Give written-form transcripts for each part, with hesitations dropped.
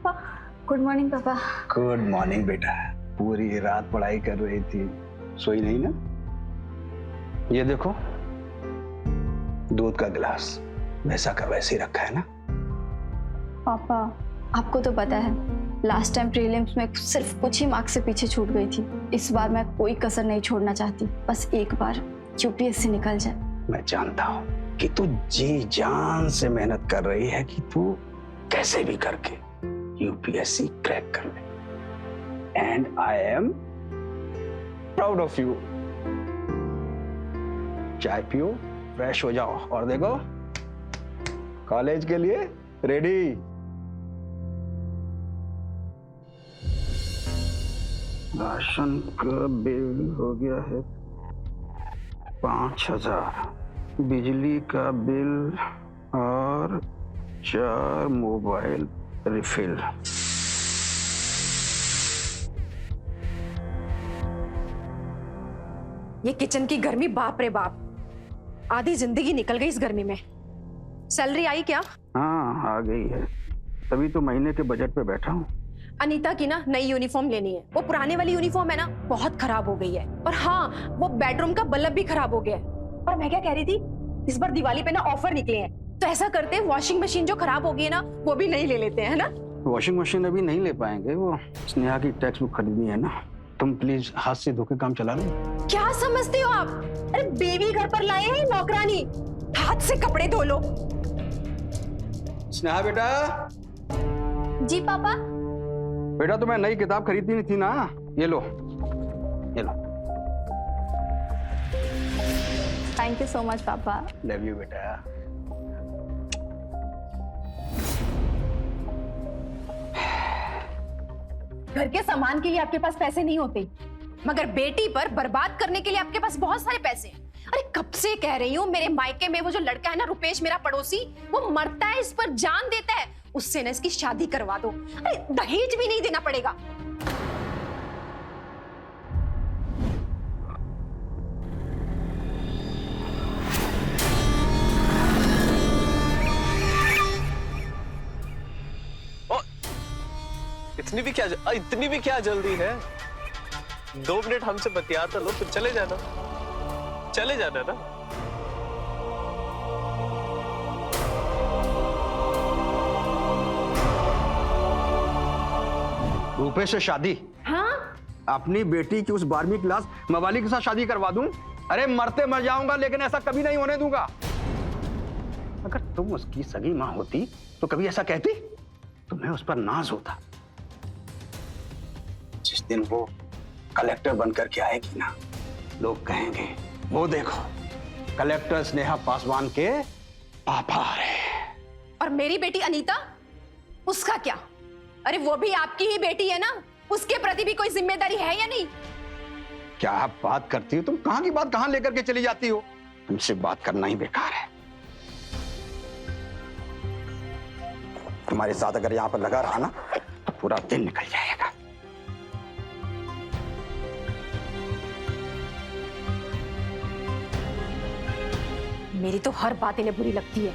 पापा। Good morning पापा। Good morning बेटा। पूरी रात पढ़ाई कर रही थी, सोई नहीं ना? ये देखो, दूध का गिलास वैसा का वैसे ही रखा है ना? पापा आपको तो पता है लास्ट टाइम प्रीलिम्स में सिर्फ कुछ ही मार्क्स से पीछे छूट गई थी। इस बार मैं कोई कसर नहीं छोड़ना चाहती, बस एक बार यूपीएससी निकल जाए। मैं जानता हूँ कि तू जी जान से मेहनत कर रही है कि तू कैसे भी करके यूपीएससी क्रैक कर ले। And I am proud of you. चाय पियो, फ्रेश हो जाओ और देखो कॉलेज के लिए रेडी। राशन का बिल हो गया है 5,000, बिजली का बिल और 4 मोबाइल रिफिल। ये किचन की गर्मी, बाप रे बाप, आधी जिंदगी निकल गई इस गर्मी में। सैलरी आई क्या? हाँ आ गई है, तभी तो महीने के बजट पे बैठा हूँ। अनीता की ना नई यूनिफॉर्म लेनी है। वो पुराने वाली यूनिफॉर्म है ना, बहुत खराब हो गई है। और हाँ, वो बेडरूम का बल्ब भी खराब हो गया है। और मैं क्या कह रही थी, इस बार दिवाली पे ना ऑफर निकले हैं, तो ऐसा करते हैं वॉशिंग मशीन जो खराब हो गई है ना, वो भी नहीं ले लेते हैं, है ना? वॉशिंग मशीन अभी नहीं ले पाएंगे, वो स्नेहा की टेक्स्ट बुक खरीदनी है ना। तुम प्लीज हाथ से धो के काम चला लो। क्या समझते हो आप? अरे बेबी घर पर लाए हैं नौकरानी, हाथ से कपड़े धो लो। स्नेहा बेटा। जी पापा। बेटा तुम्हें नई किताब खरीदनी थी ना, ये लो, ये लो। थैंक यू सो मच पापा। लव यू बेटा। घर के सामान के लिए आपके पास पैसे नहीं होते, मगर बेटी पर बर्बाद करने के लिए आपके पास बहुत सारे पैसे हैं। अरे कब से कह रही हूँ, मेरे मायके में वो जो लड़का है ना रुपेश, मेरा पड़ोसी, वो मरता है इस पर जान देता है, उससे ना इसकी शादी करवा दो। अरे दहेज भी नहीं देना पड़ेगा। इतनी भी क्या जल्दी है? 2 मिनट हमसे बतियाता लो, फिर चले जाना ना। रुपेश से शादी? हाँ, अपनी बेटी की उस 12वीं क्लास मवाली के साथ शादी करवा दूं? अरे मरते मर जाऊंगा, लेकिन ऐसा कभी नहीं होने दूंगा। अगर तुम उसकी सगी मां होती तो कभी ऐसा कहती? तुम्हें उस पर नाज होता। जिस दिन वो कलेक्टर बनकर के आएगी ना, लोग कहेंगे वो देखो कलेक्टर स्नेहा पासवान के पापा आ रहे हैं। और मेरी बेटी अनीता, उसका क्या? अरे वो भी आपकी ही बेटी है ना, उसके प्रति भी कोई जिम्मेदारी है या नहीं? क्या आप बात करती हो? तुम कहां की बात कहां लेकर के चली जाती हो? तुमसे बात करना ही बेकार है। तुम्हारे साथ अगर यहां पर लगा रहा ना तो पूरा दिन निकल जाएगा। मेरी तो हर बात इन्हें बुरी लगती है।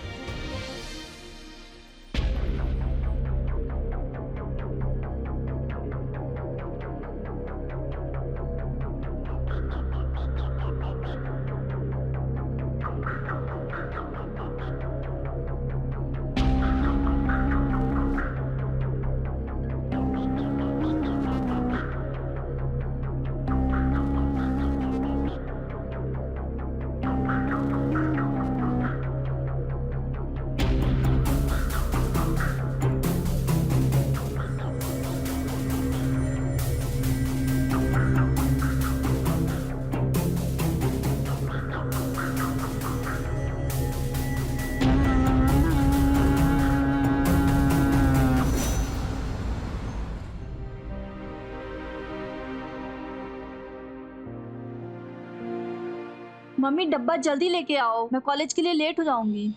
मम्मी डब्बा जल्दी लेके आओ, मैं कॉलेज के लिए लेट हो जाऊंगी।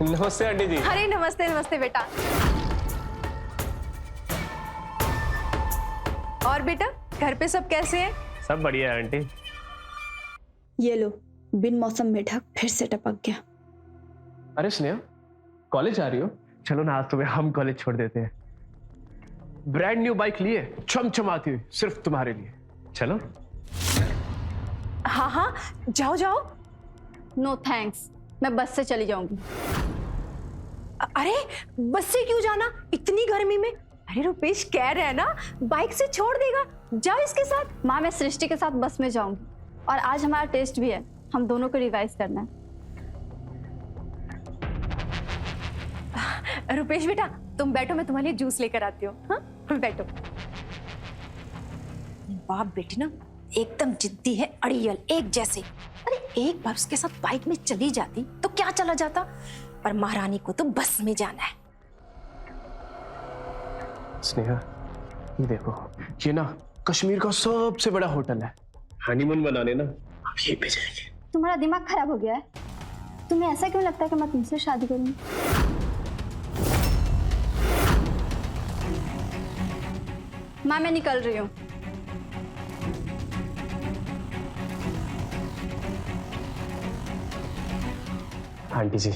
नमस्ते आंटी जी। अरे नमस्ते नमस्ते बेटा। और बेटा घर पे सब कैसे हैं? सब बढ़िया है आंटी। ये लो, बिन मौसम मेढक फिर से टपक गया। अरे स्नेहा, कॉलेज आ रही हो? चलो ना, आज तुम्हें हम कॉलेज छोड़ देते हैं। ब्रांड न्यू बाइक लिए चमचमाती हुई सिर्फ तुम्हारे लिए। चलो। हाँ हाँ जाओ जाओ। नो थैंक्स, मैं बस से चली जाऊंगी। अरे बस से क्यों जाना इतनी गर्मी में? अरे रुपेश कह रहे हैं ना बाइक से छोड़ देगा, जाओ इसके साथ। माँ, मैं सृष्टि के साथ बस में जाऊंगी और आज हमारा टेस्ट भी है, हम दोनों को रिवाइज करना है। रुपेश बेटा तुम बैठो, मैं तुम्हारे लिए जूस लेकर आती हूँ। हाँ बैठो। बाप बेटी ना एकदम जिद्दी है, अड़ियल एक जैसे। अरे एक बार उसके साथ बाइक में चली जाती तो क्या चला जाता, पर महारानी को तो बस में जाना है। स्नेहा ये देखो, ये ना कश्मीर का सबसे बड़ा होटल है। हनीमून बनाने ना हम यहीं पे जाएंगे। तुम्हारा दिमाग खराब हो गया है? तुम्हें ऐसा क्यों लगता है कि मैं तुमसे शादी करूंगी? माँ, मैं निकल रही हूँ। आंटी जी,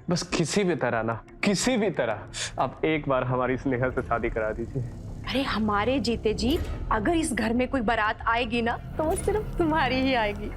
बस किसी भी तरह ना, किसी भी तरह आप एक बार हमारी स्नेहा से शादी करा दीजिए। अरे हमारे जीते जी अगर इस घर में कोई बारात आएगी ना तो वो सिर्फ तुम्हारी ही आएगी।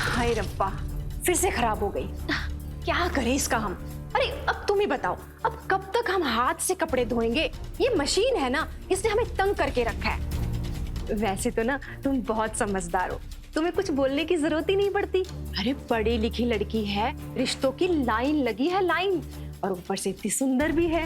हाय रब्बा, फिर से खराब हो गई। क्या करें इसका हम? अरे अब तुम ही बताओ, अब कब तक हम हाथ से कपड़े धोएंगे? ये मशीन है ना, इसने हमें तंग करके रखा है। वैसे तो ना तुम बहुत समझदार हो, तुम्हें कुछ बोलने की जरूरत ही नहीं पड़ती। अरे पढ़ी लिखी लड़की है, रिश्तों की लाइन लगी है, लाइन, और ऊपर से इतनी सुंदर भी है।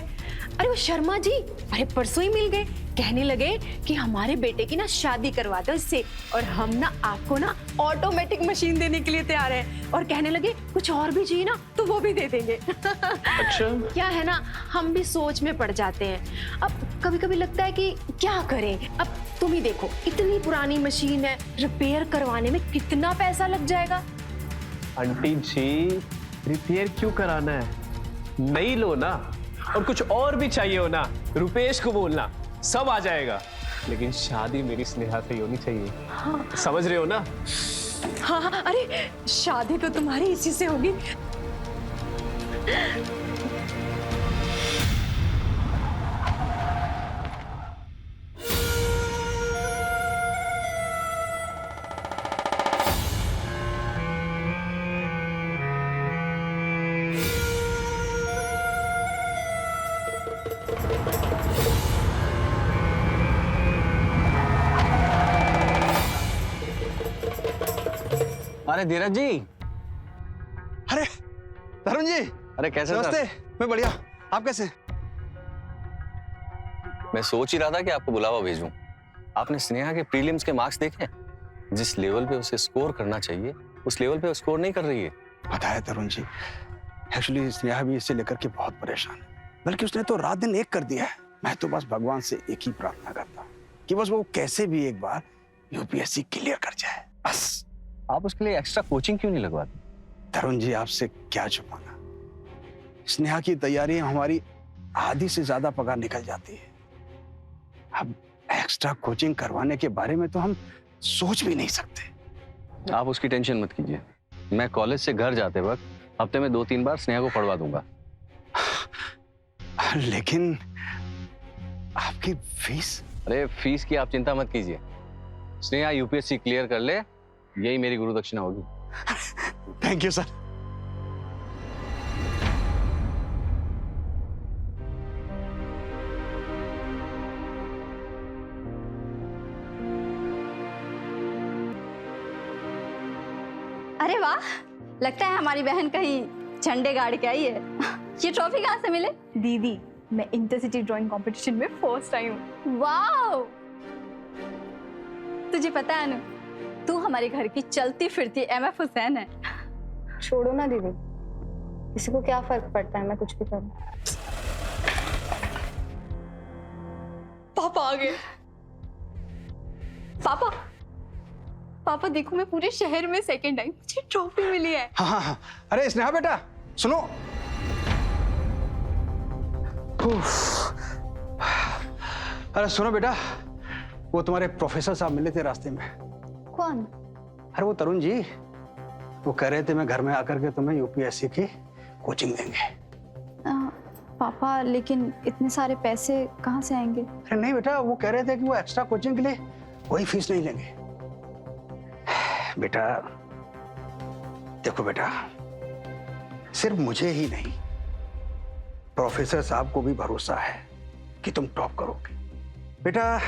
अरे वो शर्मा जी अरे परसों ही मिल गए, कहने लगे कि हमारे बेटे की ना शादी करवा दो इससे, और हम ना आपको ना ऑटोमेटिक मशीन देने के लिए तैयार हैं, और कहने लगे कुछ और भी चाहिए ना तो वो भी दे देंगे। अच्छा क्या है ना, हम भी सोच में पड़ जाते हैं। अब कभी कभी लगता है कि क्या करें। अब तुम ही देखो, इतनी पुरानी मशीन है, रिपेयर करवाने में कितना पैसा लग जाएगा। आंटी जी, रिपेयर क्यों कराना है? नई लो ना, और कुछ और भी चाहिए हो ना, रुपेश को बोलना, सब आ जाएगा। लेकिन शादी मेरी स्नेहा से ही होनी चाहिए। हाँ। समझ रहे हो ना? हाँ हाँ, अरे शादी तो तुम्हारी इसी से होगी। अरे धीरज जी। अरे तरुण जी, अरे कैसे नमस्ते। सर? मैं बढ़िया, आप कैसे? मैं सोच ही रहा था कि आपको बुलावा भेजूं। आपने स्नेहा के प्रीलिम्स के मार्क्स देखे? जिस लेवल पे उसे स्कोर करना चाहिए उस लेवल पे स्कोर नहीं कर रही है। पता है तरुण जी, एक्चुअली स्नेहा भी इसे लेकर के बहुत परेशान है, बल्कि उसने तो रात दिन एक कर दिया है। मैं तो बस भगवान से एक ही प्रार्थना करता हूँ कि बस वो कैसे भी एक बार यूपीएससी क्लियर कर जाए, बस। आप उसके लिए एक्स्ट्रा कोचिंग क्यों नहीं लगवाते? तरुण जी, आपसे क्या छुपाना, स्नेहा की तैयारी हमारी आधी से ज्यादा पगार निकल जाती है। अब एक्स्ट्रा कोचिंग करवाने के बारे में तो हम सोच भी नहीं सकते। आप उसकी टेंशन मत कीजिए, मैं कॉलेज से घर जाते वक्त हफ्ते में 2-3 बार स्नेहा को पढ़वा दूंगा। लेकिन आपकी फीस? अरे फीस की आप चिंता मत कीजिए, स्नेहा यूपीएससी क्लियर कर ले, यही मेरी गुरु दक्षिणा होगी। Thank you sir. अरे वाह, लगता है हमारी बहन कहीं झंडे गाड़ के आई है। ये ट्रॉफी कहाँ से मिले? दीदी, मैं इंटरसिटी ड्राइंग कंपटीशन में फर्स्ट आई हूँ। वाओ! तुझे पता है अनु, तू हमारे घर की चलती फिरती MF हुसैन है। छोड़ो ना दीदी, किसी को क्या फर्क पड़ता है मैं कुछ भी करूं। पापा आ गए। पापा, पापा देखो, मैं पूरे शहर में सेकंड आई, मुझे ट्रॉफी मिली है। हाँ हाँ हाँ। अरे स्नेहा बेटा सुनो। अरे सुनो बेटा, वो तुम्हारे प्रोफेसर साहब मिले थे रास्ते में। कौन? अरे वो तरुण जी, वो कह रहे थे मैं घर में आकर के तुम्हें यूपीएससी की कोचिंग देंगे। पापा, लेकिन इतने सारे पैसे कहाँ से आएंगे? अरे नहीं बेटा, वो कह रहे थे कि वो एक्स्ट्रा कोचिंग के लिए कोई फीस नहीं लेंगे। बेटा देखो बेटा, सिर्फ मुझे ही नहीं, प्रोफेसर साहब को भी भरोसा है कि तुम टॉप करोगे। बेटा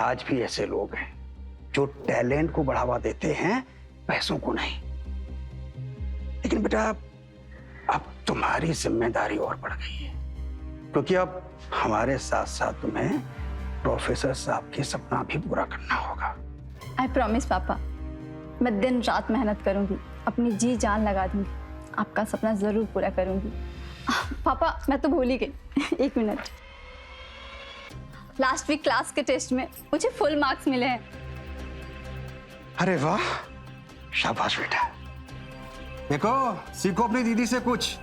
आज भी ऐसे लोग हैं जो टैलेंट को बढ़ावा देते हैं, पैसों को नहीं। लेकिन बेटा अब तुम्हारी जिम्मेदारी और बढ़ गई है, क्योंकि अब हमारे साथ साथ तुम्हें प्रोफेसर साहब के सपना भी पूरा करना होगा। आई प्रॉमिस पापा, मैं दिन रात मेहनत करूंगी, अपनी जी जान लगा दूंगी, आपका सपना जरूर पूरा करूंगी। पापा मैं तो भूल ही गई। एक मिनट, लास्ट वीक क्लास के टेस्ट में मुझे फुल मार्क्स मिले हैं। अरे वाह, शाबाश बेटा। देखो सीखो अपनी दीदी से कुछ।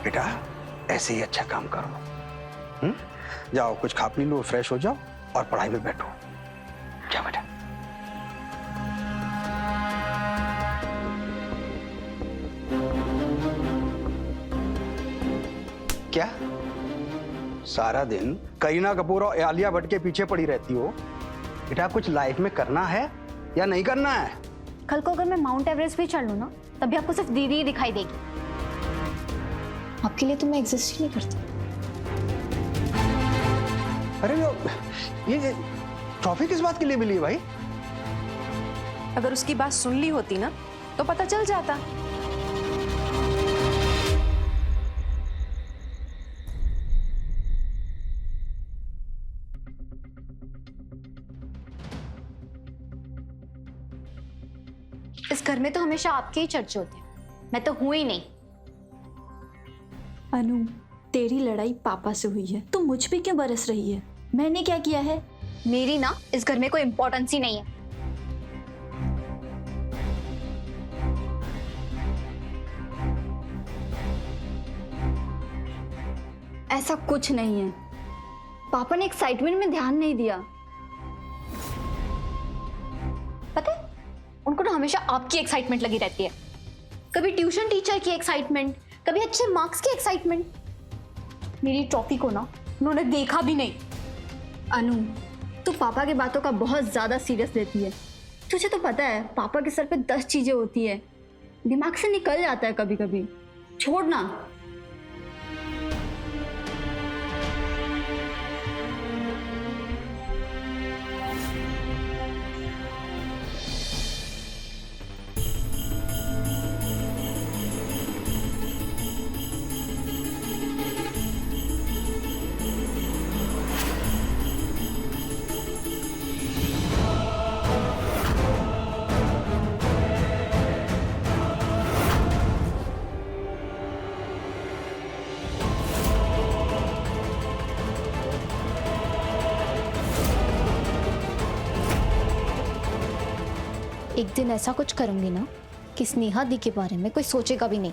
बेटा ऐसे ही अच्छा काम करो। जाओ कुछ खा पी लो, फ्रेश हो जाओ और पढ़ाई में बैठो। क्या बेटा? क्या सारा दिन करीना कपूर और आलिया भट्ट के पीछे पड़ी रहती हो? बेटा कुछ लाइफ में करना है या नहीं करना है? कल को अगर मैं माउंट एवरेस्ट भी चढ़ लूं ना, तभी आपको सिर्फ दीदी ही दिखाई देगी। आपके लिए तो मैं एग्जिस्ट ही नहीं करती। अरे ये ट्रॉफी किस बात के लिए मिली है भाई? अगर उसकी बात सुन ली होती ना तो पता चल जाता। इस घर में तो हमेशा आपके ही चर्चे होते हैं, मैं तो हूं ही नहीं। अनु, तेरी लड़ाई पापा से हुई है, तो मुझ पे क्यों बरस रही है? मैंने क्या किया है? मेरी ना इस घर में कोई इंपॉर्टेंस ही नहीं है। ऐसा कुछ नहीं है, पापा ने एक्साइटमेंट में ध्यान नहीं दिया। पता है, उनको ना हमेशा आपकी एक्साइटमेंट लगी रहती है। कभी ट्यूशन टीचर की एक्साइटमेंट, कभी अच्छे मार्क्स की एक्साइटमेंट। मेरी ट्रॉफी को ना उन्होंने देखा भी नहीं। अनु, तू पापा की बातों का बहुत ज्यादा सीरियस लेती है। तुझे तो पता है पापा के सर पे 10 चीजें होती है, दिमाग से निकल जाता है कभी कभी। छोड़ ना। एक दिन ऐसा कुछ करूंगी ना कि स्नेहा दी के बारे में कोई सोचेगा भी नहीं।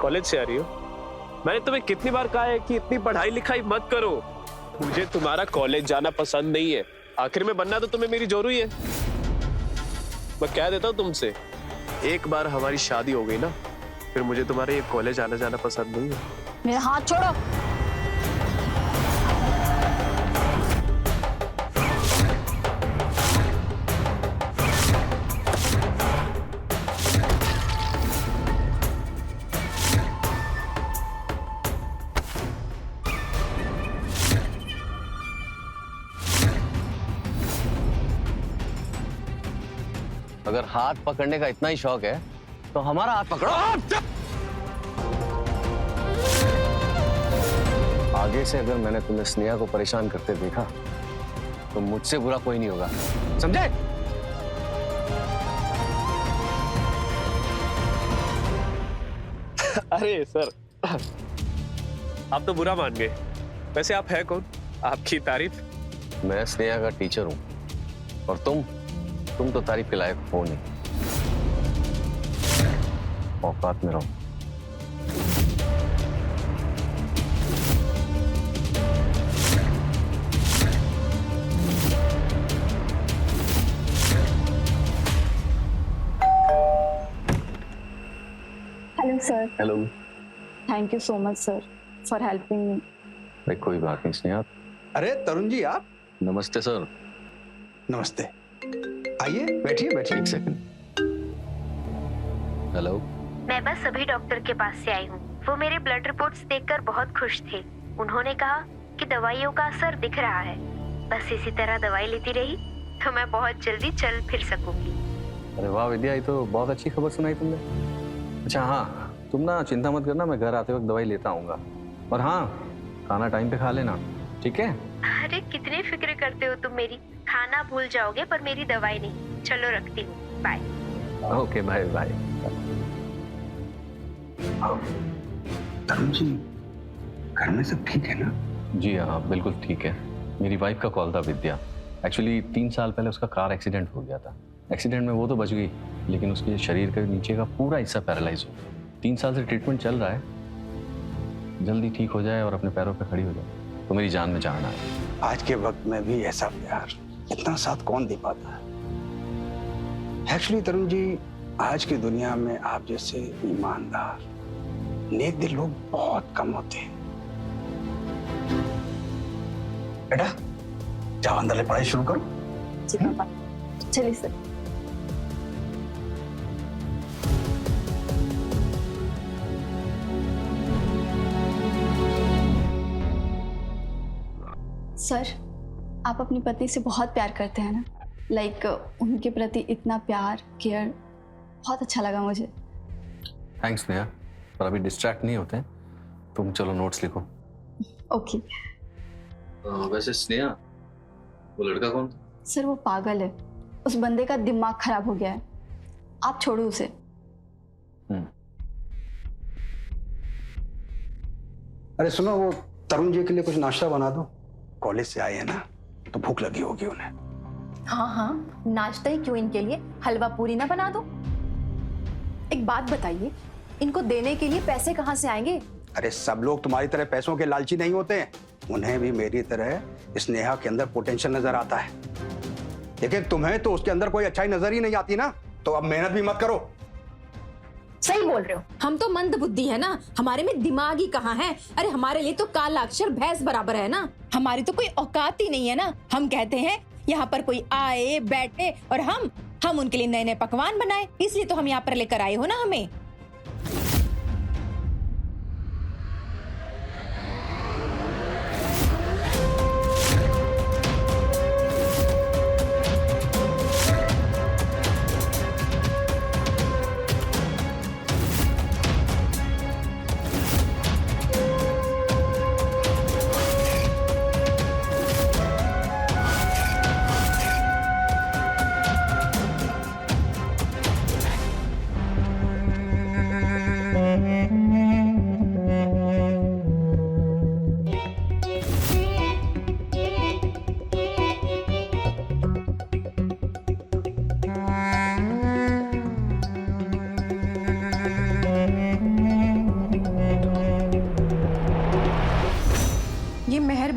कॉलेज से आ रही हो? मैंने तुम्हें कितनी बार कहा है कि इतनी पढ़ाई लिखाई मत करो। मुझे तुम्हारा कॉलेज जाना पसंद नहीं है। आखिर में बनना तो तुम्हें मेरी जोरू ही है। मैं कह देता हूँ तुमसे, एक बार हमारी शादी हो गई ना, फिर मुझे तुम्हारे ये कॉलेज आना जाना पसंद नहीं है। मेरा हाथ छोड़ो। अगर हाथ पकड़ने का इतना ही शौक है तो हमारा हाथ पकड़ो। आगे से अगर मैंने तुम्हें स्नेहा को परेशान करते देखा तो मुझसे बुरा कोई नहीं होगा, समझे? अरे सर, आप तो बुरा मान गए। वैसे आप है कौन? आपकी तारीफ। मैं स्नेहा का टीचर हूं और तुम तो तारीफ के लायक हो नहीं। औकात में रहो। Hello sir. Hello. Thank you so much sir for helping me. भाई कोई बात नहीं स्नेहा। अरे तरुण जी आप। नमस्ते सर। नमस्ते, आइए बैठिए बैठिए। एक सेकंड। हेलो। मैं बस अभी डॉक्टर के पास से आई हूँ। वो मेरे ब्लड रिपोर्ट्स देखकर बहुत खुश थे। उन्होंने कहा कि दवाइयों का असर दिख रहा है। बस इसी तरह दवाई लेती रही तो मैं बहुत जल्दी चल फिर सकूंगी। अरे वाह विद्या, ये तो बहुत अच्छी खबर सुनाई तुमने। अच्छा हाँ, तुम ना चिंता मत करना, मैं घर आते वक्त दवाई लेता आऊंगा। और हाँ, खाना टाइम पे खा लेना, ठीक है? अरे कितनी फिक्र करते हो तुम मेरी। खाना भूल जाओगे पर मेरी दवाई नहीं। चलो रखती हूँ, bye. Okay bye bye. Tarun ji, घर में सब ठीक है ना? जी हाँ बिल्कुल ठीक है। मेरी वाइफ का कॉल था विद्या। एक्चुअली 3 साल पहले उसका कार एक्सीडेंट हो गया था। एक्सीडेंट में वो तो बच गई, लेकिन उसके शरीर के नीचे का पूरा हिस्सा पैरालाइज हो गया। 3 साल से ट्रीटमेंट चल रहा है। जल्दी ठीक हो जाए और अपने पैरों पे खड़ी हो जाए तो मेरी जान में जान आए। आज के वक्त में भी ऐसा प्यार इतना साथ कौन दे पाता है? एक्चुअली तरुण जी, आज की दुनिया में आप जैसे ईमानदार नेक दिल लोग बहुत कम होते हैं। बेटा जाओ अंदर ले, पढ़ाई शुरू करो। जी पापा, चलिए सर। सर, आप अपनी पत्नी से बहुत प्यार करते हैं ना? लाइक उनके प्रति इतना प्यार, केयर, बहुत अच्छा लगा मुझे। थैंक्स नेहा, पर अभी डिस्ट्रैक्ट नहीं होते हैं। तुम चलो नोट्स लिखो। ओके। वैसे स्नेहा, वो लड़का कौन? सर वो पागल है, उस बंदे का दिमाग खराब हो गया है। आप छोड़ो उसे। अरे सुनो, वो तरुण जी के लिए कुछ नाश्ता बना दो। कॉलेज से आए हैं ना, तो भूख लगी होगी उन्हें। हाँ हाँ, नाश्ता ही क्यों, इनके लिए हलवा पूरी ना बना दो। एक बात बताइए, इनको देने के लिए पैसे कहाँ से आएंगे? अरे सब लोग तुम्हारी तरह पैसों के लालची नहीं होते। उन्हें भी मेरी तरह स्नेहा के अंदर पोटेंशियल नजर आता है, लेकिन तुम्हें तो उसके अंदर कोई अच्छाई नजर ही नहीं आती ना। तो अब मेहनत भी मत करो। सही बोल रहे हो। हम तो मंद बुद्धि है ना, हमारे में दिमाग ही कहाँ है। अरे हमारे लिए तो काला अक्षर भैंस बराबर है ना। हमारी तो कोई औकात ही नहीं है ना। हम कहते हैं यहाँ पर कोई आए बैठे और हम उनके लिए नए नए पकवान बनाए, इसलिए तो हम यहाँ पर लेकर आए हो ना हमें।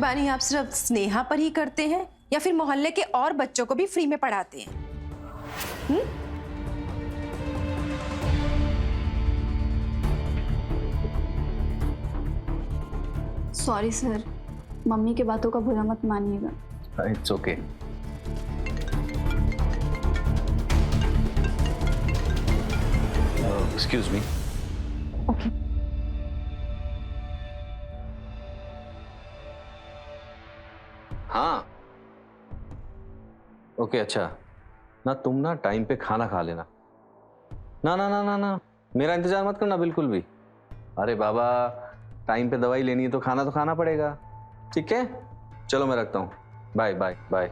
मेहरबानी आप सिर्फ स्नेहा पर ही करते हैं या फिर मोहल्ले के और बच्चों को भी फ्री में पढ़ाते हैं? सॉरी सर, मम्मी की बातों का बुरा मत मानिएगा। It's okay. Excuse me. Okay. हाँ ओके अच्छा ना, तुम ना टाइम पे खाना खा लेना। ना ना ना ना ना, मेरा इंतजार मत करना बिल्कुल भी। अरे बाबा, टाइम पे दवाई लेनी है तो खाना पड़ेगा। ठीक है, चलो मैं रखता हूँ। Bye bye bye.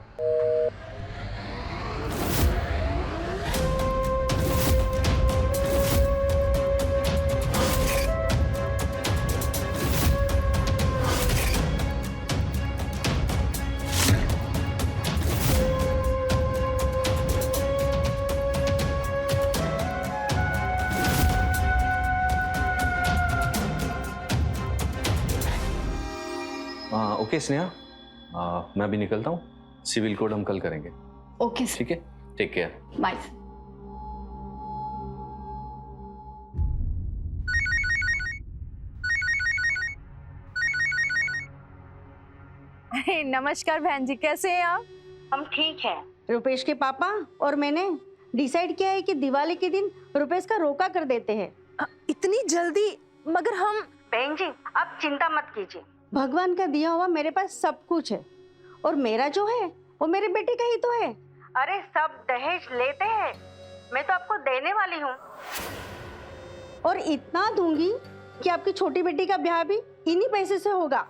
Okay Sneha, मैं भी निकलता हूँ। सिविल कोड हम कल करेंगे। ओके सर, ठीक है, टेक केयर। बाय। नमस्कार बहन जी, कैसे हैं आप? हम ठीक है। रुपेश के पापा और मैंने डिसाइड किया है कि दिवाली के दिन रुपेश का रोका कर देते हैं। इतनी जल्दी? मगर हम बहन जी आप चिंता मत कीजिए, भगवान का दिया हुआ मेरे पास सब कुछ है और मेरा जो है वो मेरे बेटे का ही तो है। अरे सब दहेज लेते हैं, मैं तो आपको देने वाली हूँ और इतना दूंगी कि आपकी छोटी बेटी का ब्याह भी इन्हीं पैसे से होगा।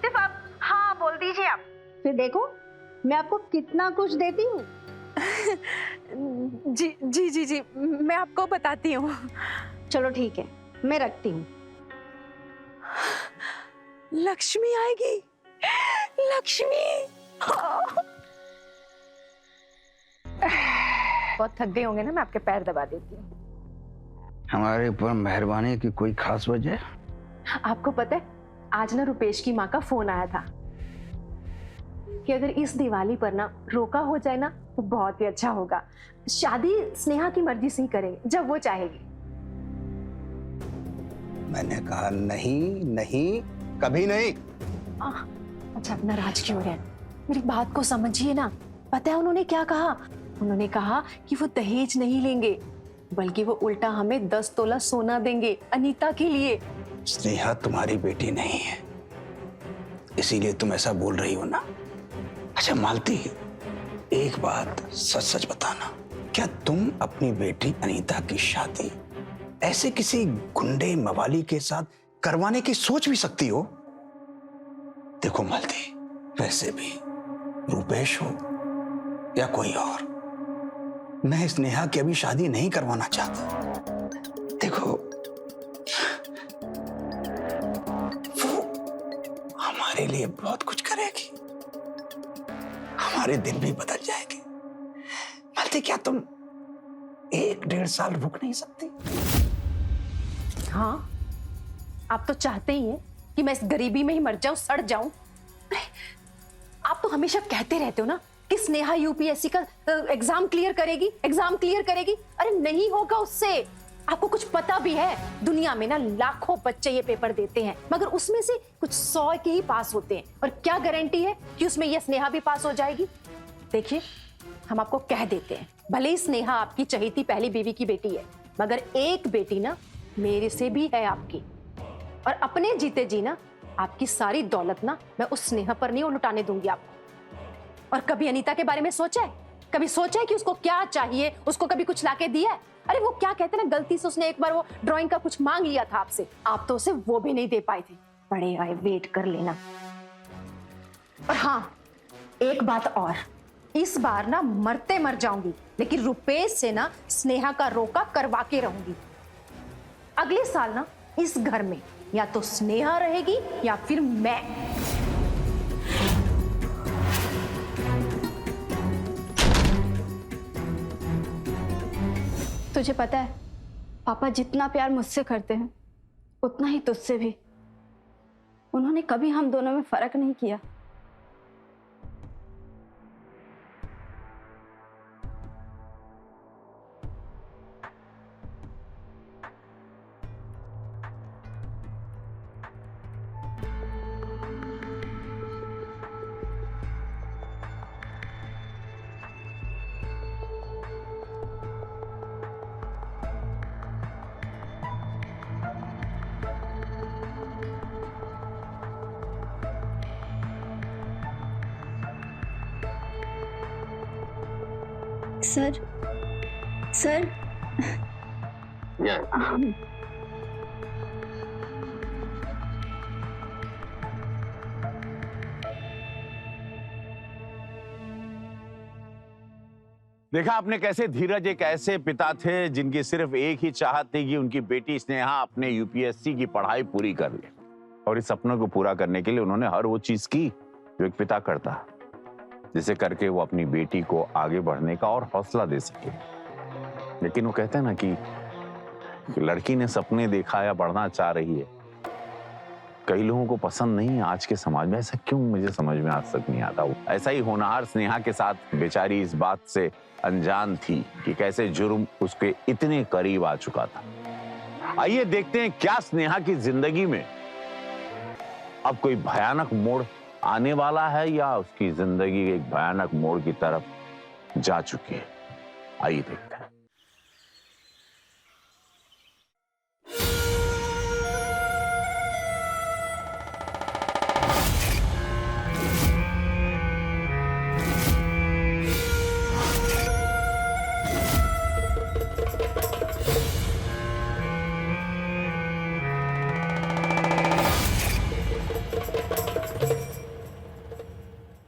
सिर्फ आप हाँ बोल दीजिए आप, फिर देखो मैं आपको कितना कुछ देती हूँ। जी जी जी जी, मैं आपको बताती हूँ। चलो ठीक है, मैं रखती हूँ। लक्ष्मी आएगी, लक्ष्मी। बहुत थक गए होंगे ना, मैं आपके पैर दबा देती हूँ। हमारे ऊपर मेहरबानी की कोई खास वजह? आपको पता है, आज ना रुपेश की माँ का फोन आया था कि अगर इस दिवाली पर ना रोका हो जाए ना तो बहुत ही अच्छा होगा। शादी स्नेहा की मर्जी से ही करेंगे, जब वो चाहेगी। मैंने कहा नहीं नहीं, कभी नहीं। अच्छा, अपना नाराज क्यों है? मेरी बात को समझिए ना। पता है उन्होंने क्या कहा? उन्होंने कहा कि वो दहेज नहीं लेंगे, बल्कि वो उल्टा हमें 10 तोला सोना देंगे अनीता के लिए। स्नेहा तुम्हारी बेटी नहीं है, इसीलिए तुम ऐसा बोल रही हो ना। अच्छा मालती, एक बात सच सच बताना, क्या तुम अपनी बेटी अनीता की शादी ऐसे किसी गुंडे मवाली के साथ करवाने की सोच भी सकती हो? देखो मालती, वैसे भी रुपेश हो या कोई और, मैं स्नेहा की अभी शादी नहीं करवाना चाहता। देखो वो हमारे लिए बहुत कुछ करेगी, हमारे दिन भी बदल जाएंगे। मालती, क्या तुम 1-1.5 साल रुक नहीं सकती? हाँ, आप तो चाहते ही हैं कि मैं इस गरीबी में ही मर जाऊं, सड़ जाऊं। अरे, आप तो हमेशा कहते रहते हो ना कि स्नेहा यूपीएससी का एग्जाम क्लियर करेगी, एग्जाम क्लियर करेगी। अरे नहीं होगा उससे। आपको कुछ पता भी है, दुनिया में ना लाखों बच्चे ये पेपर देते हैं, मगर उसमें से कुछ 100 के ही पास होते हैं। और क्या गारंटी है कि उसमें ये स्नेहा भी पास हो जाएगी? देखिए, हम आपको कह देते हैं, भले ही स्नेहा आपकी चहेती पहली बीवी की बेटी है, मगर एक बेटी ना मेरे से भी है आपकी। और अपने जीते जी ना आपकी सारी दौलत ना मैं उस स्नेहा पर नहीं लुटाने दूंगी आपको। और कभी अनीता के बारे में सोचा है? कभी सोचा है कि उसको क्या चाहिए? उसको कभी कुछ लाके दिया है? अरे वो क्या कहते हैं ना, गलती से उसने एक बार वो ड्राइंग का कुछ मांग लिया था आपसे, आप तो उसे वो भी नहीं दे पाए थे। बड़े आए, वेट कर लेना। और हाँ, एक बात और, इस बार ना मरते मर जाऊंगी, लेकिन रुपेश से ना स्नेहा का रोका करवा के रहूंगी। अगले साल ना इस घर में या तो स्नेहा रहेगी या फिर मैं। तुझे पता है, पापा जितना प्यार मुझसे करते हैं उतना ही तुझसे भी। उन्होंने कभी हम दोनों में फर्क नहीं किया। सर सर देखा आपने कैसे धीरज एक ऐसे पिता थे जिनकी सिर्फ एक ही चाहत थी कि उनकी बेटी स्नेहा अपने यूपीएससी की पढ़ाई पूरी कर ले, और इस सपनों को पूरा करने के लिए उन्होंने हर वो चीज की जो एक पिता करता है, जिसे करके वो अपनी बेटी को आगे बढ़ने का और हौसला दे सके। लेकिन वो कहते हैं ना कि लड़की ने सपने देखा या बढ़ना चाह रही है, कई लोगों को पसंद नहीं है आज के समाज में। ऐसा क्यों, मुझे समझ में आज तक नहीं आता। ऐसा ही होनहार स्नेहा के साथ बेचारी इस बात से अनजान थी कि कैसे जुर्म उसके इतने करीब आ चुका था। आइए देखते हैं क्या स्नेहा की जिंदगी में अब कोई भयानक मोड़ आने वाला है या उसकी जिंदगी एक भयानक मोड़ की तरफ जा चुकी है। आइए देखते हैं।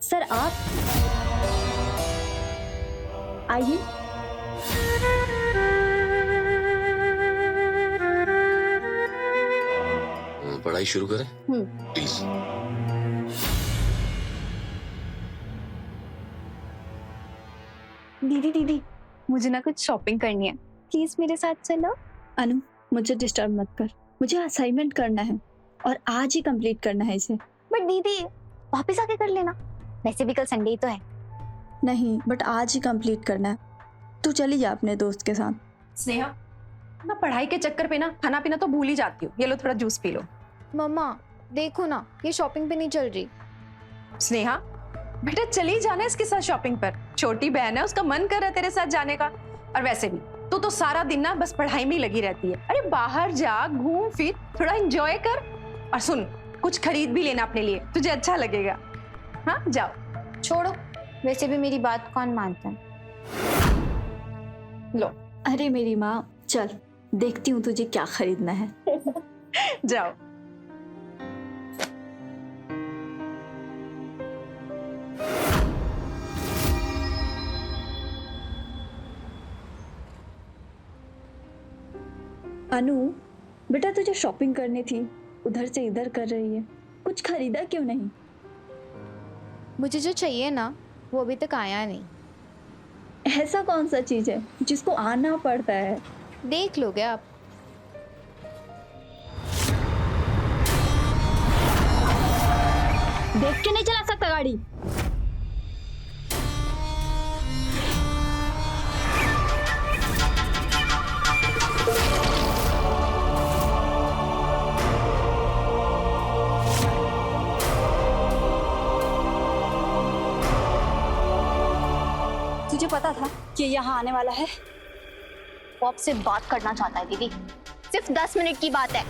सर आप आइए। पढ़ाई शुरू करें प्लीज। दीदी मुझे ना कुछ शॉपिंग करनी है, प्लीज मेरे साथ चलो। अनु मुझे डिस्टर्ब मत कर, मुझे असाइनमेंट करना है और आज ही कंप्लीट करना है इसे। बट दीदी वापस आके कर लेना, वैसे भी कल संडे ही तो है। नहीं बट आज ही कंप्लीट करना है। तू चली जा अपने दोस्त के साथ। स्नेहा ना पढ़ाई के चक्कर पे ना खाना पीना तो भूल ही जाती हो। ये लो थोड़ा जूस पी लो। मम्मा देखो ना, ये शॉपिंग पे नहीं चल रही। स्नेहा बेटा चली जाना इसके साथ शॉपिंग पर, छोटी बहन है, उसका मन कर रहा है तेरे साथ जाने का। और वैसे भी तू तो सारा दिन ना बस पढ़ाई में ही लगी रहती है। अरे बाहर जा, घूम फिर, थोड़ा एंजॉय कर। और सुन, कुछ खरीद भी लेना अपने लिए, तुझे अच्छा लगेगा। हाँ जाओ। छोड़ो, वैसे भी मेरी बात कौन मानता है। लो अरे मेरी माँ, चल देखती हूँ तुझे क्या खरीदना है। जाओ। अनु बेटा तुझे शॉपिंग करनी थी, उधर से इधर कर रही है, कुछ खरीदा क्यों नहीं? मुझे जो चाहिए ना वो अभी तक आया नहीं। ऐसा कौन सा चीज है जिसको आना पड़ता है? देख लोगे आप। देख के नहीं चला सकता गाड़ी। तुझे पता था कि यहाँ आने वाला है? वो आपसे बात करना चाहता है दीदी, सिर्फ 10 मिनट की बात है।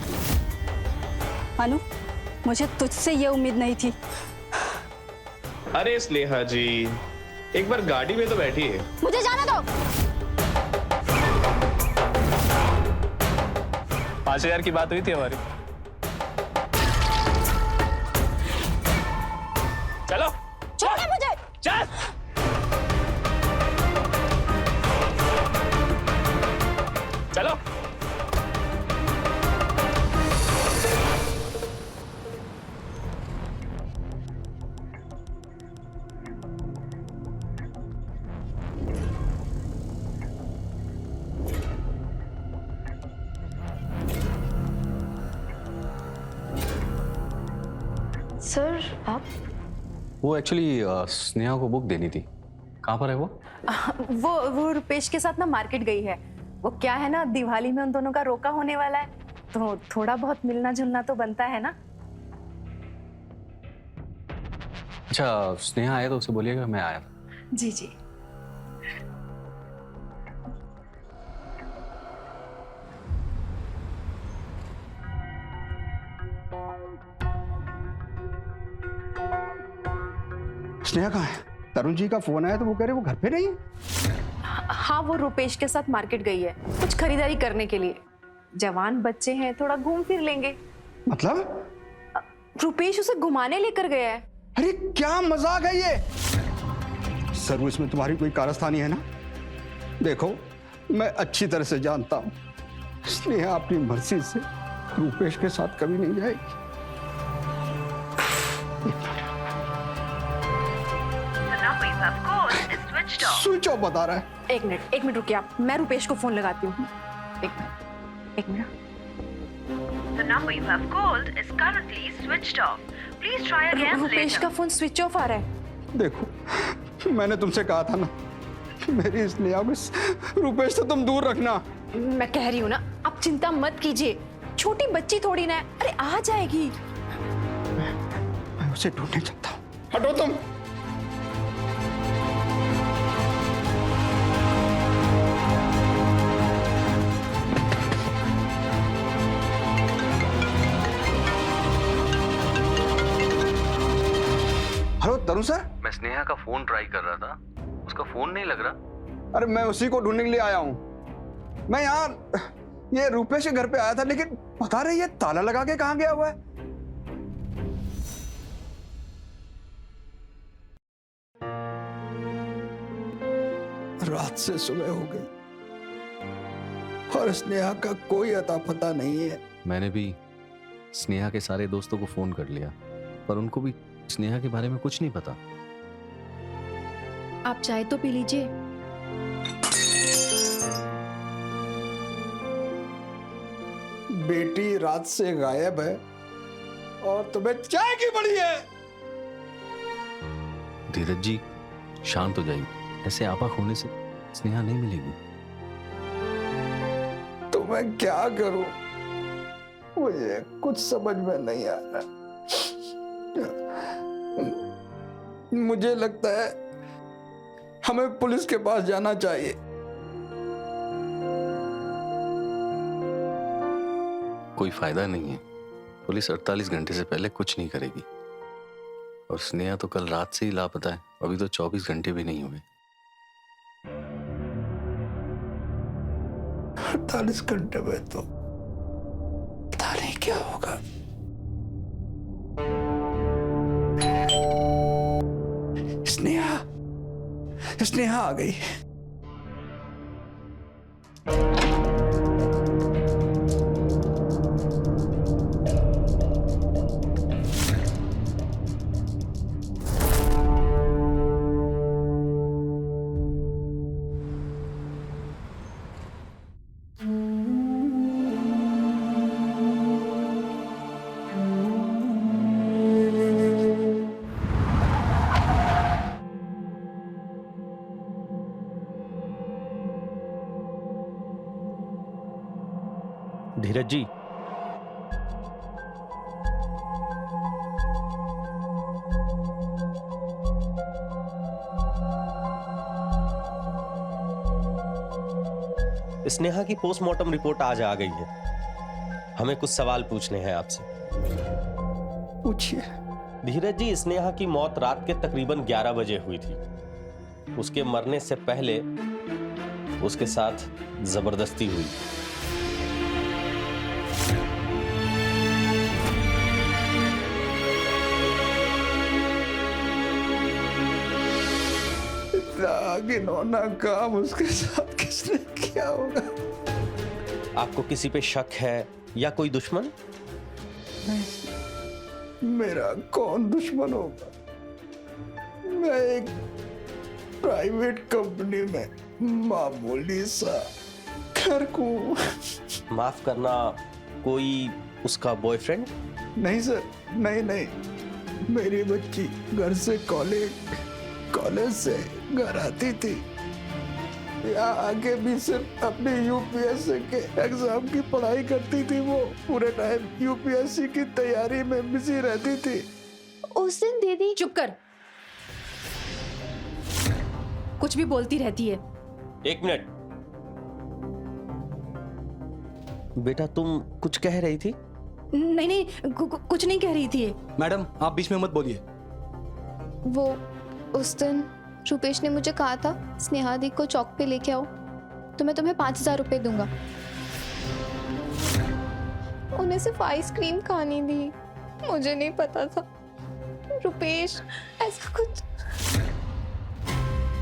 अनु मुझे तुझसे ये उम्मीद नहीं थी। अरे स्नेहा जी, एक बार गाड़ी में तो बैठिए। मुझे जाना दो। 5,000 की बात हुई थी हमारी। चलो छोड़ो मुझे। चल। चलो। सर आप? वो एक्चुअली स्नेहा को बुक देनी थी। कहाँ पर है वो? वो रुपेश के साथ ना मार्केट गई है। वो क्या है ना, दिवाली में उन दोनों का रोका होने वाला है, तो थोड़ा बहुत मिलना जुलना तो बनता है ना। अच्छा, स्नेहा आया तो उसे बोलिएगा मैं आया। जी जी। स्नेहा कहाँ है? तरुण जी का फोन आया तो वो कह रहे वो घर पे नहीं है। हाँ, वो रुपेश के साथ मार्केट गई है कुछ खरीदारी करने के लिए। जवान बच्चे हैं, थोड़ा घूम फिर लेंगे। मतलब? रुपेश उसे घुमाने लेकर गया है। अरे क्या मजाक है ये? सर्विस में तुम्हारी कोई कारस्तानी है ना? देखो, मैं अच्छी तरह से जानता हूँ स्नेहा अपनी मर्जी से रुपेश के साथ कभी नहीं जाएगी। स्विच ऑफ बता रहा है। एक मिनट रुकिए आप, मैं रुपेश को फोन लगाती हूँ। एक minute. The number you have called is currently switched off. Please try again Rupesh later. का फोन स्विच ऑफ आ रहा है। देखो, मैंने तुमसे कहा था ना, मेरी स्नेहा को रुपेश से तुम दूर रखना। मैं कह रही हूँ ना, आप चिंता मत कीजिए, छोटी बच्ची थोड़ी ना है, अरे आ जाएगी। मैं उसे ढूंढने चलता हूँ। हटो तुम। हेलो तरुण सर। मैं स्नेहा का फोन ट्राई कर रहा था, उसका फोन नहीं लग रहा। अरे मैं उसी को ढूंढने के लिए आया हूँ। मैं यहाँ ये रुपेश के घर पे आया था, लेकिन पता नहीं ये ताला लगा के कहाँ गया हुआ है। रात से सुबह हो गई और स्नेहा का कोई अता पता नहीं है। मैंने भी स्नेहा के सारे दोस्तों को फोन कर लिया, पर उनको भी स्नेहा के बारे में कुछ नहीं पता। आप चाय तो पी लीजिए। बेटी रात से गायब है और तुम्हें चाय की पड़ी है। धीरज जी, शांत हो जाइए। ऐसे आपा खोने से स्नेहा नहीं मिलेगी। तो मैं क्या करूं? मुझे कुछ समझ में नहीं आ रहा। मुझे लगता है हमें पुलिस के पास जाना चाहिए। कोई फायदा नहीं है, पुलिस 48 घंटे से पहले कुछ नहीं करेगी। और स्नेहा तो कल रात से ही लापता है, अभी तो 24 घंटे भी नहीं हुए। 48 घंटे में तो पता नहीं क्या होगा। स्नेहा आ गई। धीरज जी, स्नेहा की पोस्टमार्टम रिपोर्ट आज आ गई है। हमें कुछ सवाल पूछने हैं आपसे। पूछिए। धीरज जी, स्नेहा की मौत रात के तकरीबन 11 बजे हुई थी। उसके मरने से पहले उसके साथ जबरदस्ती हुई। घिनौना काम उसके साथ किसने किया होगा? आपको किसी पे शक है या कोई दुश्मन? नहीं, मेरा कौन दुश्मन होगा? मैं एक प्राइवेट कंपनी में मामूली सा क्लर्क हूँ। माफ करना, कोई उसका बॉयफ्रेंड? नहीं सर, नहीं। मेरी बच्ची घर से कॉलेज से घर आती थी, यहाँ आके भी सिर्फ अपनी यूपीएससी के एग्जाम की पढ़ाई करती थी। वो पूरे टाइम यूपीएससी की तैयारी में बिजी रहती थी। उस दिन दीदी चुप कर, कुछ भी बोलती रहती है। 1 मिनट बेटा, तुम कुछ कह रही थी? नहीं नहीं, कुछ नहीं कह रही थी। मैडम आप बीच में मत बोलिए। वो उस दिन रुपेश ने मुझे कहा था स्नेहा दी को चौक पे लेके आओ तो मैं तुम्हें 5,000 रुपए दूंगा। उन्हें सिर्फ आइसक्रीम खानी थी, मुझे नहीं पता था रुपेश ऐसा कुछ।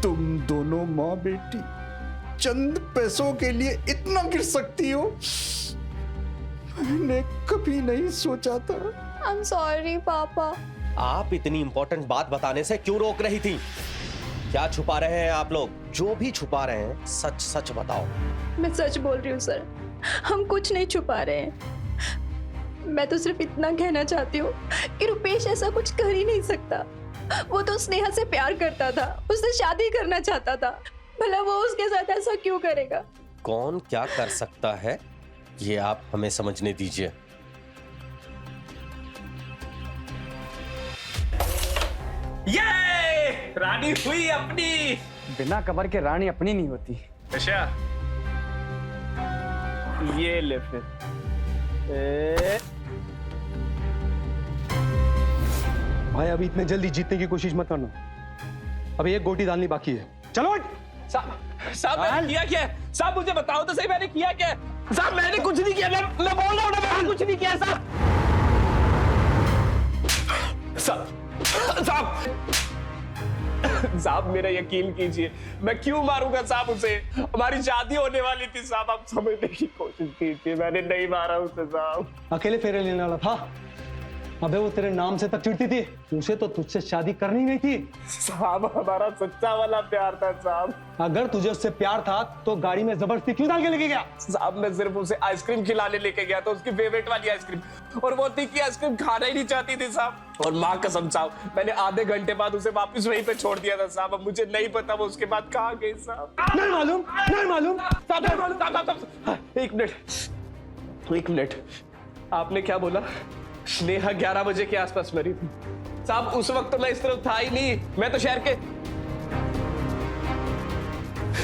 तुम दोनों माँ बेटी चंद पैसों के लिए इतना गिर सकती हो, मैंने कभी नहीं सोचा था। आई एम सॉरी पापा। आप इतनी इंपॉर्टेंट बात बताने से क्यों रोक रही थी? क्या छुपा रहे हैं आप लोग? जो भी छुपा रहे हैं सच सच बताओ। मैं सच बोल रही हूँ सर, हम कुछ नहीं छुपा रहे हैं। मैं तो सिर्फ इतना कहना चाहती हूँ कि रुपेश ऐसा कुछ कर ही नहीं सकता। वो तो स्नेहा से प्यार करता था, उससे शादी करना चाहता था, भला वो उसके साथ ऐसा क्यों करेगा? कौन क्या कर सकता है ये आप हमें समझने दीजिए। ये रानी हुई अपनी। बिना कबर के रानी अपनी नहीं होती। अच्छा, ये ले फिर। भाई अभी इतने जल्दी जीतने की कोशिश मत करना, अभी एक गोटी डालनी बाकी है। चलो साहब मैंने किया क्या? साहब मुझे बताओ तो सही, मैंने किया क्या? साहब मैंने कुछ नहीं किया, मैं बोल रहा हूँ ना, मैंने कुछ नहीं किया साहब। साहब मेरा यकीन कीजिए, मैं क्यों मारूंगा साहब उसे? हमारी शादी होने वाली थी साहब, आप समझने की कोशिश कीजिए, मैंने नहीं मारा उसे साहब। अकेले फेरे लेने वाला था। अबे वो तेरे नाम से तक चिढ़ती थी, उसे तो तुझसे शादी करनी नहीं थी। साहब हमारा सच्चा वाला प्यार था साहब। अगर तुझे उससे प्यार था तो गाड़ी में जबरदस्ती क्यों डाल के लेके गया? साहब मैं सिर्फ उसे आइसक्रीम खिलाने लेके गया था, उसकी फेवरेट वाली आइसक्रीम, और वो थी कि आइसक्रीम खाना ही नहीं चाहती थी साहब। और माँ कसम साहब मैंने आधे घंटे बाद उसे वापस वहीं पे छोड़ दिया था साहब। अब मुझे नहीं पता वो उसके बाद कहाँ गई साहब। नहीं मालूम, नहीं मालूम। एक मिनट, आपने क्या बोला? स्नेहा 11 बजे के आसपास मरी थी साहब। उस वक्त तो मैं इस तरफ था ही नहीं, मैं तो शहर के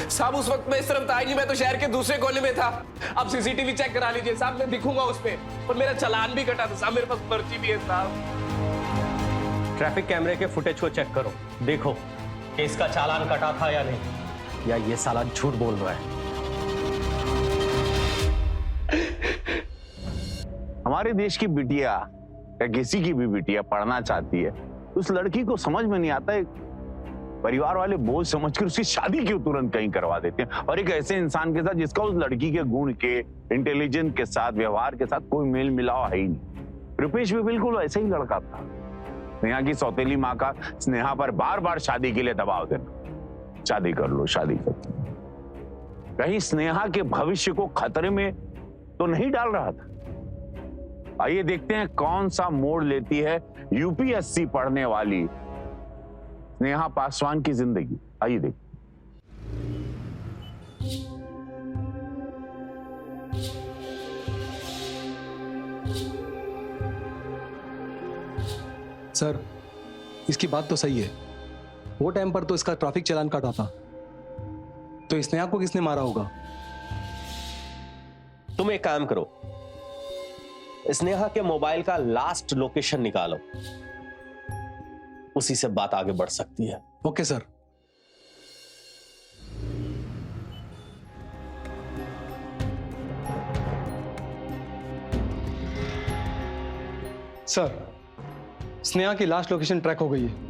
साहब, उस वक्त मैं इस तरफ था ही नहीं, मैं तो शहर के दूसरे कोने में था। अब सीसीटीवी चेक करा लीजिए साहब, मैं दिखूंगा उस पे। और मेरा चालान भी कटा था साहब, मेरे पास पर्ची भी है साहब। ट्रैफिक कैमरे के फुटेज को चेक करो, देखो कि इसका चालान कटा था या नहीं, या ये साला झूठ बोल रहा है। हमारे देश की बिटिया या किसी की भी बिटिया पढ़ना चाहती है, उस लड़की को समझ में नहीं आता है, परिवार वाले बोझ समझकर उसकी शादी क्यों तुरंत कहीं करवा देते हैं, और एक ऐसे इंसान के साथ जिसका उस लड़की के गुण के, इंटेलिजेंस के साथ, व्यवहार के साथ कोई मेल मिलाव है ही नहीं। रुपेश भी बिल्कुल वैसे ही लड़का था। स्नेहा की सौतेली माँ का स्नेहा पर बार बार शादी के लिए दबाव देना, शादी कर लो, शादी कर लो। कहीं स्नेहा के भविष्य को खतरे में तो नहीं डाल रहा था। आइए देखते हैं कौन सा मोड़ लेती है यूपीएससी पढ़ने वाली स्नेहा पासवान की जिंदगी। आइए देखते। सर इसकी बात तो सही है, वो टाइम पर तो इसका ट्रैफिक चालान काटा था, तो स्नेहा को किसने मारा होगा? तुम एक काम करो, स्नेहा के मोबाइल का लास्ट लोकेशन निकालो, उसी से बात आगे बढ़ सकती है। Okay sir. सर स्नेहा की लास्ट लोकेशन ट्रैक हो गई है।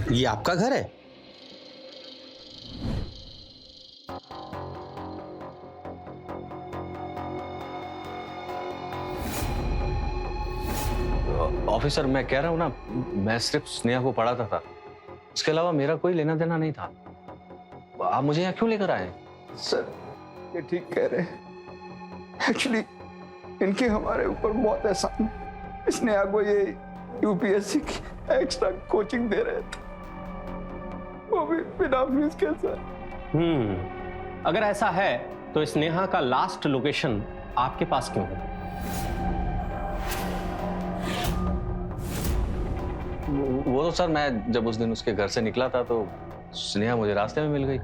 ये आपका घर है? ऑफिसर, मैं कह रहा हूँ ना, मैं सिर्फ स्नेहा को पढ़ाता था, उसके अलावा मेरा कोई लेना देना नहीं था। आप मुझे यहाँ क्यों लेकर आए? सर ये ठीक कह रहे हैं। एक्चुअली इनके हमारे ऊपर बहुत एहसान है। स्नेहा को ये यूपीएससी की एक्स्ट्रा कोचिंग दे रहे थे, वो भी बिना फीस के सर। अगर ऐसा है तो स्नेहा का लास्ट लोकेशन आपके पास क्यों है? वो तो सर, मैं जब उस दिन उसके घर से निकला था तो स्नेहा मुझे रास्ते में मिल गई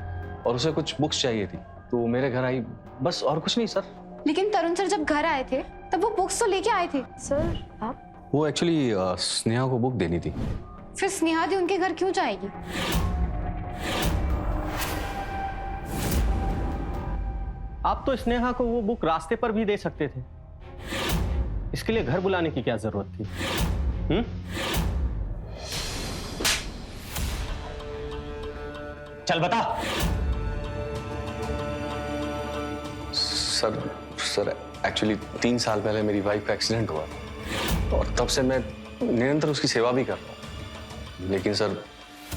और उसे कुछ बुक्स चाहिए थी तो वो मेरे घर आई, बस और कुछ नहीं सर। लेकिन तरुण सर जब घर आए थे तब वो बुक्स तो लेके आए थे। सर आप वो एक्चुअली स्नेहा को बुक देनी थी। फिर स्नेहा दी उनके घर क्यों जाएगी? आप तो स्नेहा को वो बुक रास्ते पर भी दे सकते थे, इसके लिए घर बुलाने की क्या जरूरत थी? चल बता। सर एक्चुअली 3 साल पहले मेरी वाइफ का एक्सीडेंट हुआ और तब से मैं निरंतर उसकी सेवा भी कर रहा हूँ। लेकिन सर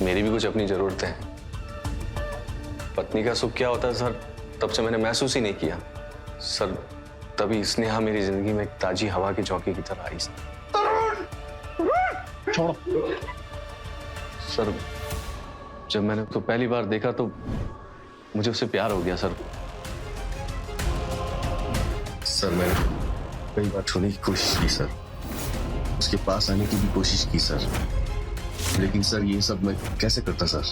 मेरी भी कुछ अपनी जरूरतें हैं। पत्नी का सुख क्या होता है सर, तब से मैंने महसूस ही नहीं किया सर। तभी स्नेहा मेरी जिंदगी में एक ताजी हवा की झोंके की तरह आई। छोड़ो सर, जब मैंने उसको पहली बार देखा तो मुझे उससे प्यार हो गया सर। सर मैंने कई बार छोड़ने की कोशिश की सर, उसके पास आने की भी कोशिश की सर, लेकिन सर ये सब मैं कैसे करता सर?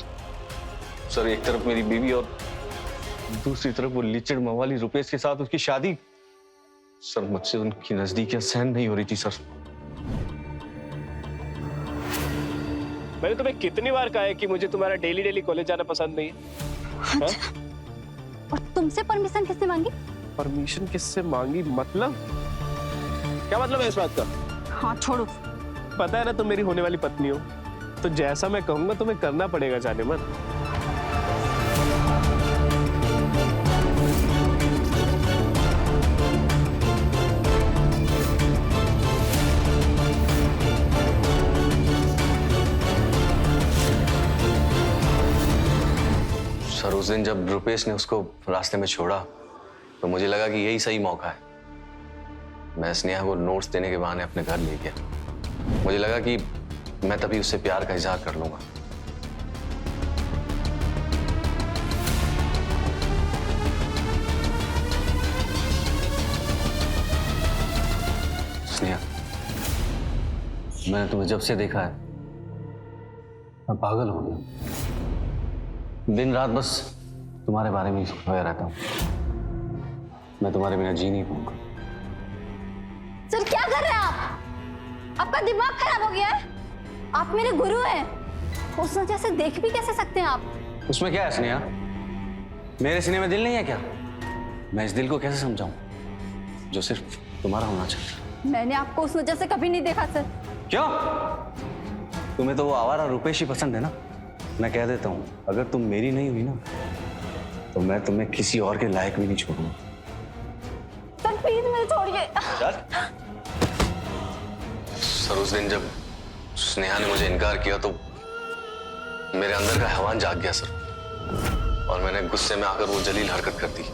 सर एक तरफ मेरी बीवी और दूसरी तरफ वो लिचड़ मवाली रुपेश के साथ उसकी शादी। सर मुझसे उनकी नजदीकियां सहन नहीं हो रही थी सर। मैंने तुम्हें कितनी बार कहा है कि मुझे तुम्हारा डेली कॉलेज जाना पसंद नहीं है? अच्छा। और तुमसे परमिशन किसने मांगी? परमिशन किससे मांगी मतलब? क्या मतलब है इस बात का? हाँ छोड़ो। पता है ना तुम मेरी होने वाली पत्नी हो, तो जैसा मैं कहूंगा तुम्हें करना पड़ेगा, जाने मन। सर उस दिन जब रुपेश ने उसको रास्ते में छोड़ा तो मुझे लगा कि यही सही मौका है। मैं स्नेहा को नोट्स देने के बहाने अपने घर ले गया। मुझे लगा कि मैं तभी उससे प्यार का इजहार कर लूंगा। स्नेहा, मैंने तुम्हें जब से देखा है मैं पागल हो गया। दिन रात बस तुम्हारे बारे में ही सोचता रहता हूँ। मैं तुम्हारे बिना जी नहीं पाऊंगा। सर क्या कर रहे हैं आप? आपका दिमाग खराब हो गया है? आप मेरे गुरु हैं, उस वजह से देख भी कैसे सकते हैं आप? उसमें क्या है स्नेहा? मेरे सीने में दिल नहीं है क्या? मैं इस दिल को कैसे समझाऊं जो सिर्फ तुम्हारा होना चाहिए? मैंने आपको उस वजह से कभी नहीं देखा सर। क्यों? तुम्हें तो वो आवारा रुपेश ही पसंद है ना? मैं कह देता हूँ, अगर तुम मेरी नहीं हुई ना तो मैं तुम्हें किसी और के लायक भी नहीं छोड़ूंगा। सर प्लीज मुझे छोड़िए। सर उस दिन जब स्नेहा ने मुझे इनकार किया तो मेरे अंदर का हैवान जाग गया सर, और मैंने गुस्से में आकर वो जलील हरकत कर दी।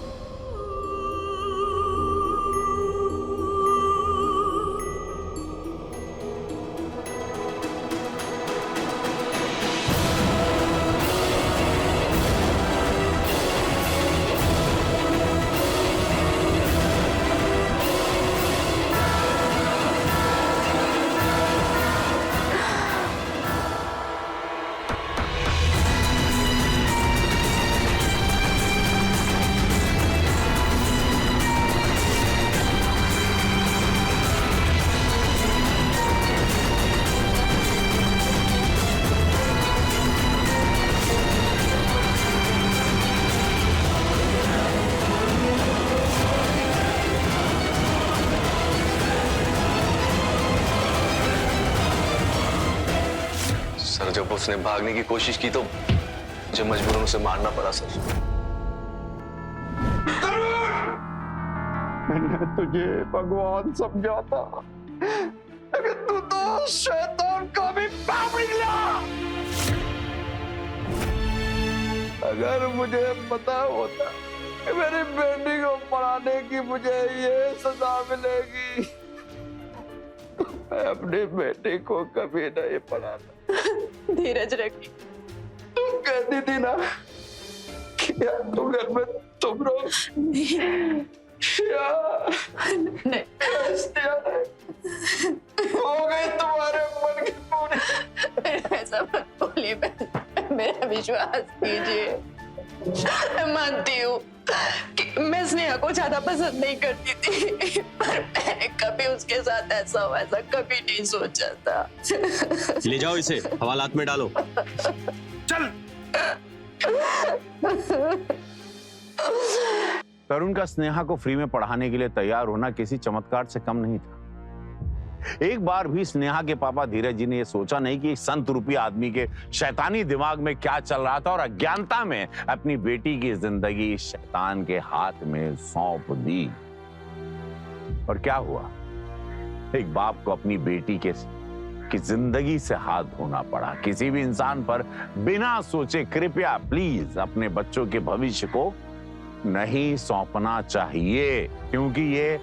सर जब उसने भागने की कोशिश की तो मुझे मजबूरन उसे मारना पड़ा सर। मैंने तुझे भगवान समझा था, लेकिन तू तो शैतान का भी बाप निकला। अगर मुझे पता होता कि मेरी बेटी को पढ़ाने की मुझे ये सजा मिलेगी तो मैं अपनी बेटी को कभी नहीं पढ़ाता। धीरज रखिए। तुम कहती थी ना कि तुम घर में तुम रहो। नहीं हो गई तुम्हारे मन की पूरी। ऐसा मत बोलिए बहन, मेरा विश्वास कीजिए। मैं मानती हूँ कि मैं स्नेहा को ज्यादा पसंद नहीं करती थी, पर मैंने कभी उसके साथ ऐसा हो ऐसा कभी नहीं सोचा था। ले जाओ इसे, हवालात में डालो। चल। तरुण का स्नेहा को फ्री में पढ़ाने के लिए तैयार होना किसी चमत्कार से कम नहीं था। एक बार भी स्नेहा के पापा धीरज जी ने यह सोचा नहीं कि संत रूपी आदमी के शैतानी दिमाग में क्या चल रहा था और अज्ञानता में अपनी बेटी की जिंदगी शैतान के हाथ में सौंप दी। और क्या हुआ, एक बाप को अपनी बेटी की जिंदगी से हाथ धोना पड़ा। किसी भी इंसान पर बिना सोचे कृपया प्लीज अपने बच्चों के भविष्य को नहीं सौंपना चाहिए, क्योंकि ये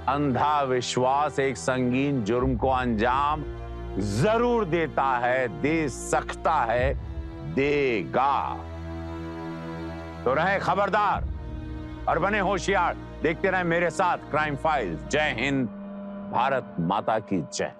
अंधा विश्वास एक संगीन जुर्म को अंजाम जरूर देता है, दे सकता है, देगा। तो रहे खबरदार और बने होशियार। देखते रहे मेरे साथ क्राइम फाइल्स। जय हिंद, भारत माता की जय।